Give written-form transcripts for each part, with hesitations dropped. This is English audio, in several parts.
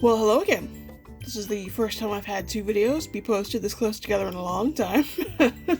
Well, hello again. This is the first time I've had two videos be posted this close together in a long time.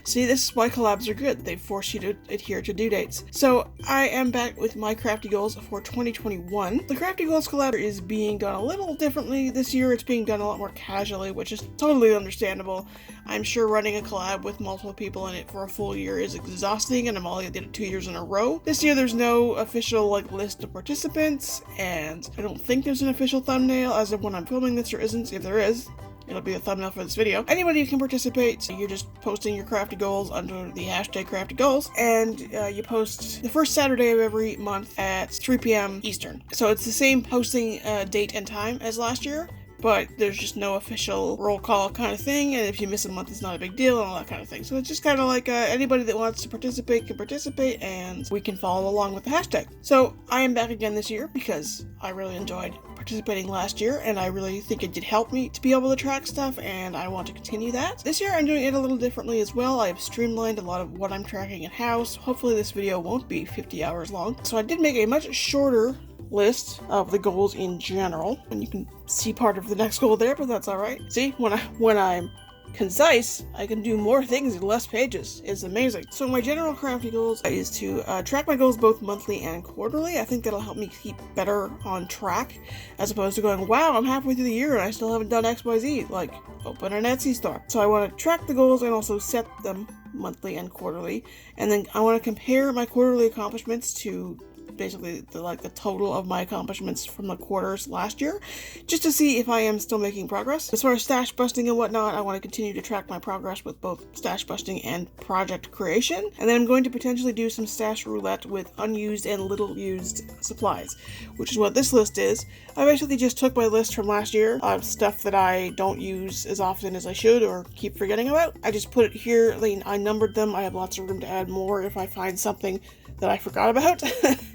See, this is why collabs are good. They force you to adhere to due dates. So, I am back with my crafty goals for 2021. The crafty goals collab is being done a little differently this year. It's being done a lot more casually, which is totally understandable. I'm sure running a collab with multiple people in it for a full year is exhausting, and I'm only did it 2 years in a row. This year there's no official list of participants, and I don't think there's an official thumbnail as of when I'm filming this. There isn't. If there is, it'll be the thumbnail for this video. Anybody can participate. You're just posting your crafty goals under the hashtag craftygoals, and you post the first Saturday of every month at 3 p.m. Eastern. So it's the same posting date and time as last year, but there's just no official roll call kind of thing, and if you miss a month it's not a big deal and all that kind of thing. So it's just kind of like anybody that wants to participate can participate, and we can follow along with the hashtag. So I am back again this year because I really enjoyed participating last year, and I really think it did help me to be able to track stuff, and I want to continue that. This year I'm doing it a little differently as well. I have streamlined a lot of what I'm tracking in-house. Hopefully this video won't be 50 hours long. So I did make a much shorter list of the goals in general, and you can see part of the next goal there, but that's alright. See, when I'm concise, I can do more things in less pages. It's amazing. So my general crafty goals is to track my goals both monthly and quarterly. I think that'll help me keep better on track, as opposed to going, wow, I'm halfway through the year and I still haven't done XYZ, like open an Etsy store. So I want to track the goals and also set them monthly and quarterly, and then I want to compare my quarterly accomplishments to basically the total of my accomplishments from the quarters last year, just to see if I am still making progress. As far as stash busting and whatnot, I want to continue to track my progress with both stash busting and project creation, and then I'm going to potentially do some stash roulette with unused and little used supplies, which is what this list is. I basically just took my list from last year of stuff that I don't use as often as I should or keep forgetting about. I just put it here. I numbered them. I have lots of room to add more if I find something that I forgot about.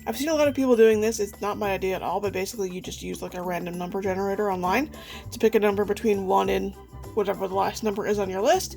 I've seen a lot of people doing this. It's not my idea at all, but basically you just use a random number generator online to pick a number between 1 and whatever the last number is on your list,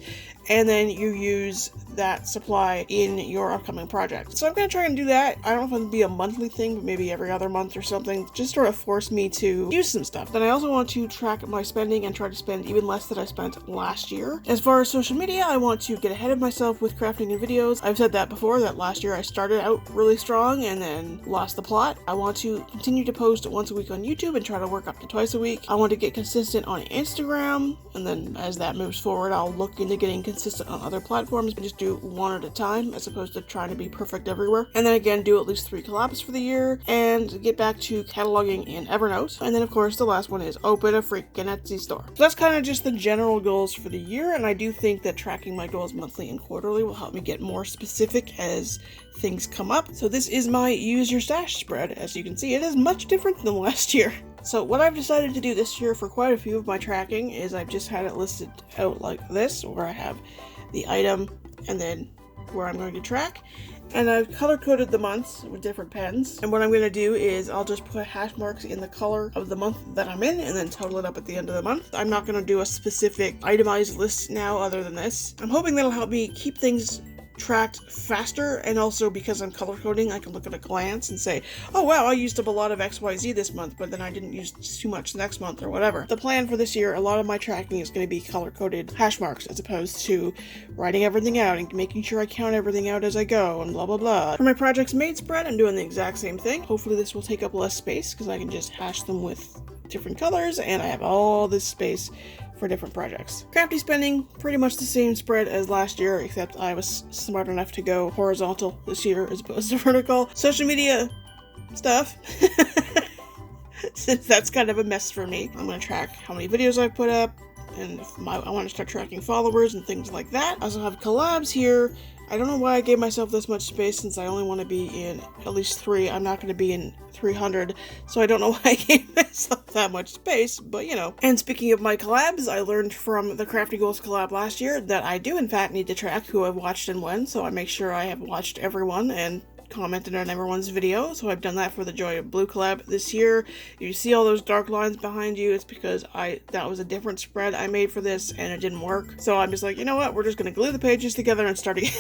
and then you use that supply in your upcoming project. So I'm going to try and do that. I don't know if it'll be a monthly thing, but maybe every other month or something, just sort of force me to use some stuff. Then I also want to track my spending and try to spend even less than I spent last year. As far as social media, I want to get ahead of myself with crafting new videos. I've said that before, that last year I started out really strong and then lost the plot. I want to continue to post once a week on YouTube and try to work up to twice a week. I want to get consistent on Instagram, and then as that moves forward, I'll look into getting consistent on other platforms and just do one at a time as opposed to trying to be perfect everywhere. And then again, do at least 3 collabs for the year and get back to cataloging in Evernote. And then of course the last one is open a freaking Etsy store. So that's kind of just the general goals for the year, and I do think that tracking my goals monthly and quarterly will help me get more specific as things come up. So this is my use your stash spread. As you can see, it is much different than last year. So what I've decided to do this year for quite a few of my tracking is I've just had it listed out like this, where I have the item and then where I'm going to track. And I've color-coded the months with different pens. And what I'm going to do is I'll just put hash marks in the color of the month that I'm in and then total it up at the end of the month. I'm not going to do a specific itemized list now other than this. I'm hoping that'll help me keep things tracked faster, and also because I'm color coding, I can look at a glance and say, oh wow, I used up a lot of XYZ this month, but then I didn't use too much next month or whatever. The plan for this year, a lot of my tracking is going to be color coded hash marks as opposed to writing everything out and making sure I count everything out as I go and blah blah blah. For my projects made spread, I'm doing the exact same thing. Hopefully this will take up less space because I can just hash them with different colors and I have all this space for different projects. Crafty spending, pretty much the same spread as last year, except I was smart enough to go horizontal this year as opposed to vertical. Social media stuff, since that's kind of a mess for me. I'm going to track how many videos I've put up, and I want to start tracking followers and things like that. I also have collabs here. I don't know why I gave myself this much space since I only want to be in at least 3. I'm not going to be in 300, so I don't know why I gave myself that much space, but you know. And speaking of my collabs, I learned from the Crafty Goals collab last year that I do in fact need to track who I've watched and when, so I make sure I have watched everyone and commented on everyone's video. So I've done that for the Joy of Blue collab this year. You see all those dark lines behind you, it's because that was a different spread I made for this and it didn't work. So I'm just like, you know what, we're just gonna glue the pages together and start again.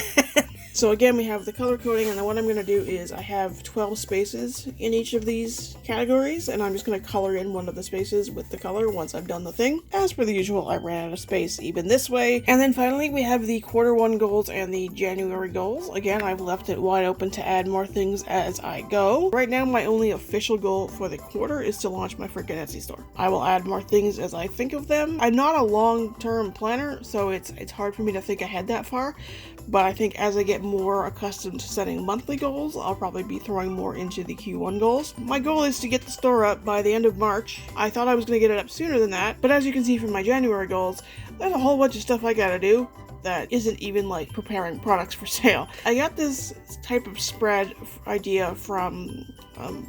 So again, we have the color coding, and then what I'm going to do is I have 12 spaces in each of these categories, and I'm just going to color in one of the spaces with the color once I've done the thing. As per the usual, I ran out of space even this way. And then finally, we have the Q1 goals and the January goals. Again, I've left it wide open to add more things as I go. Right now, my only official goal for the quarter is to launch my freaking Etsy store. I will add more things as I think of them. I'm not a long-term planner, so it's hard for me to think ahead that far, but I think as I get more accustomed to setting monthly goals, I'll probably be throwing more into the Q1 goals. My goal is to get the store up by the end of March. I thought I was going to get it up sooner than that, but as you can see from my January goals, there's a whole bunch of stuff I gotta do that isn't even like preparing products for sale. I got this type of spread idea from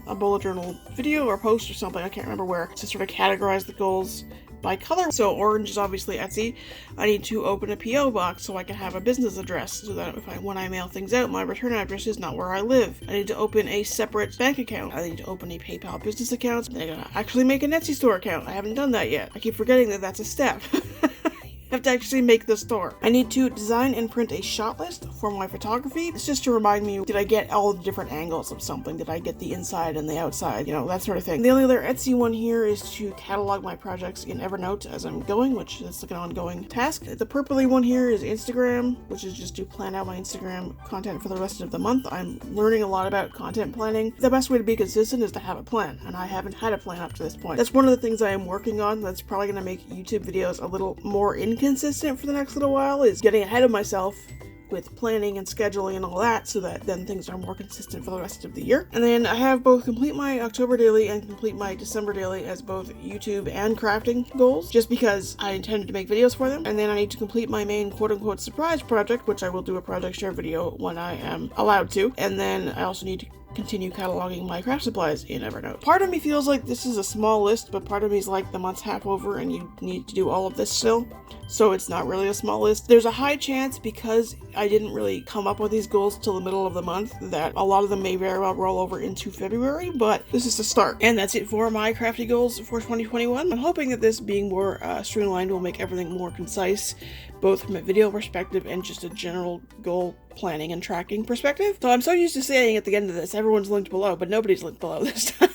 a bullet journal video or post or something, I can't remember where, to sort of categorize the goals by color. So orange is obviously Etsy. I need to open a PO box so I can have a business address so that when I mail things out, my return address is not where I live. I need to open a separate bank account. I need to open a PayPal business account. I gotta actually make an Etsy store account. I haven't done that yet. I keep forgetting that that's a step. I have to actually make the store. I need to design and print a shot list for my photography. It's just to remind me, did I get all the different angles of something? Did I get the inside and the outside? You know, that sort of thing. The only other Etsy one here is to catalog my projects in Evernote as I'm going, which is like an ongoing task. The purpley one here is Instagram, which is just to plan out my Instagram content for the rest of the month. I'm learning a lot about content planning. The best way to be consistent is to have a plan, and I haven't had a plan up to this point. That's one of the things I am working on that's probably going to make YouTube videos a little more inconsistent for the next little while, is getting ahead of myself with planning and scheduling and all that, so that then things are more consistent for the rest of the year. And then I have both complete my October daily and complete my December daily as both YouTube and crafting goals, just because I intended to make videos for them. And then I need to complete my main quote-unquote surprise project, which I will do a project share video when I am allowed to. And then I also need to continue cataloging my craft supplies in Evernote. Part of me feels like this is a small list, but part of me is like, the month's half over and you need to do all of this still, so it's not really a small list. There's a high chance, because I didn't really come up with these goals till the middle of the month, that a lot of them may very well roll over into February, but this is the start. And that's it for my crafty goals for 2021. I'm hoping that this being more streamlined will make everything more concise, both from a video perspective and just a general goal planning and tracking perspective. So I'm so used to saying at the end of this, everyone's linked below, but nobody's linked below this time.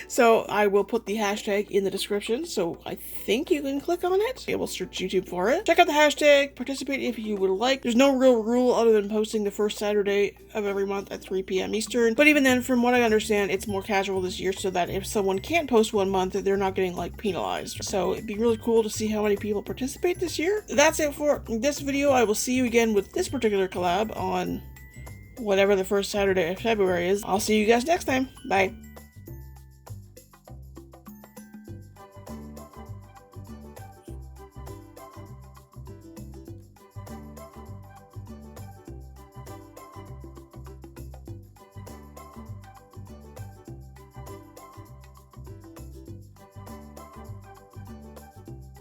So I will put the hashtag in the description, so I think you can click on it. You will search YouTube for it. Check out the hashtag, participate if you would like. There's no real rule other than posting the first Saturday of every month at 3 p.m. Eastern. But even then, from what I understand, it's more casual this year, so that if someone can't post one month, they're not getting like penalized. So it'd be really cool to see how many people participate this year. That's it for this video. I will see you again with this particular collab on whatever the first Saturday of February is. I'll see you guys next time. Bye.